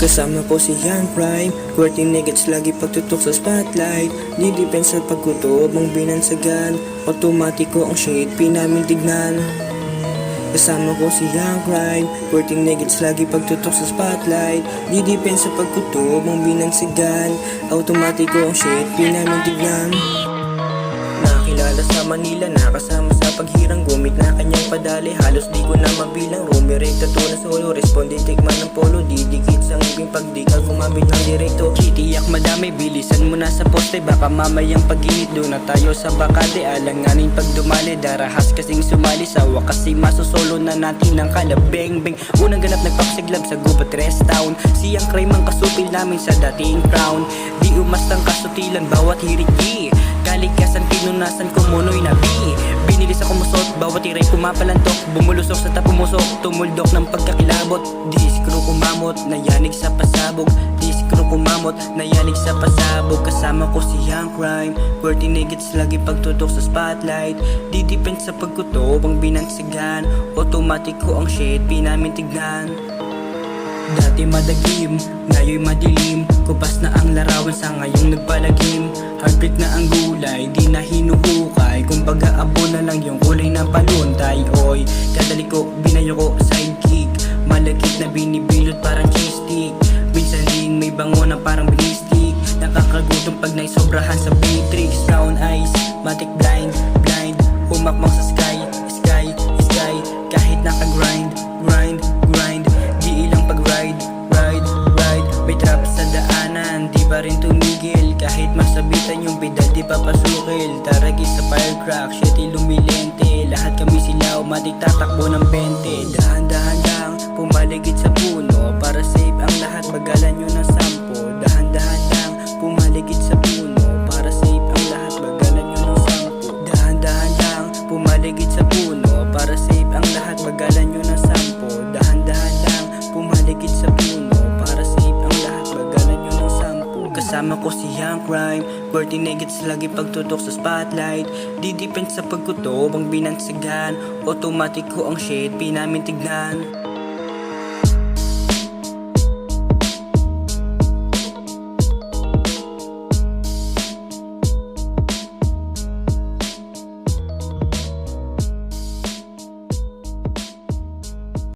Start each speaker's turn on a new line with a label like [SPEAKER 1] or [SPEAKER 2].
[SPEAKER 1] Kasama ko si Young Prime, QWERTY Nuggets lagi pagtutok sa spotlight. Di depensa pagkutob ang binansagan, automatiko ang shade pinamin tignan. Kasama ko si Young Prime, QWERTY Nuggets lagi pagtutok sa spotlight. Di depensa pagkutob ang binansagan, automatiko ang shade pinamin tignan. Nakilala sa Manila, nakasama sa paghirang, gumit na kanyang padali, halos di ko na mabilang. Rumirate tato na solo, responde tikman ng polo, didikit sa ngiping pagdi ka gumamit ng direkto. Kitiyak madami, bilisan mo na sa poste, baka mamayang paginit doon na tayo sa bakante. Alanganin pag dumali, darahas kasing sumali, sa wakas si masosolo na natin ang kalabeng-beng. Unang ganap nagpapasiglab sa gubat rest town, siyang crime ang kasupil namin sa dating crown. Di umastang kasutilan bawat hirigi, kalikasan pinunasan ko munoy nabi. Binilis ako musot, bawat iray pumapalantok, bumulusok sa tapumusok, tumuldok ng pagkakilabot. Diskro kumamot, nayanig sa pasabog, diskro kumamot, nayanig sa pasabog. Kasama ko si Young Prime, QWERTY Nuggets lagi pagtutok sa spotlight. Di depend sa pagkutob ang binansagan, automatiko ang shade pinamin tignan. Dati madagim, ngayon madilim, kupas na ang larawan sa ngayong nagpalagim. Heartbreak na ang gulay, di na hinuhukay, kumbaga abo na lang yung kulay ng paluntay. Oy, kadali ko, binayo ko, sidekick, malagkit na binibilot parang cheese stick. Minsan din may bango na parang binistik, nakakagutom pag naisobrahan sa Matrix. Brown eyes, matic blind, blind, humakmak sa sky, sky, sky. Kahit naka-grind, grind, grind, di ilang pag-ride, ride, ride. May trap sa daanan, di pa rin tumigil, kahit masabitan yung pedal di pa pasukil. Taragi sa firecrack, shitty lumilente, lahat kami sila umatik tatakbo ng 20. Dahan-dahan lang, pumaligid sa puno, para safe ang lahat, bagalan nyo ng 10. Dahan-dahan lang, pumaligid sa puno, para safe ang lahat, bagalan nyo ng 10. Dahan-dahan lang, pumaligid sa puno, para safe ang lahat, bagalan nyo ng 10. Dahan-dahan lang, pumaligid sa puno, para safe ang lahat, bagalan nyo ng 10. Kasama ko si Young Prime, QWERTY Nuggets lagi pagtutok sa spotlight. Di depend sa pagkutob ang binansagan, automatiko ang shade pinamin tignan.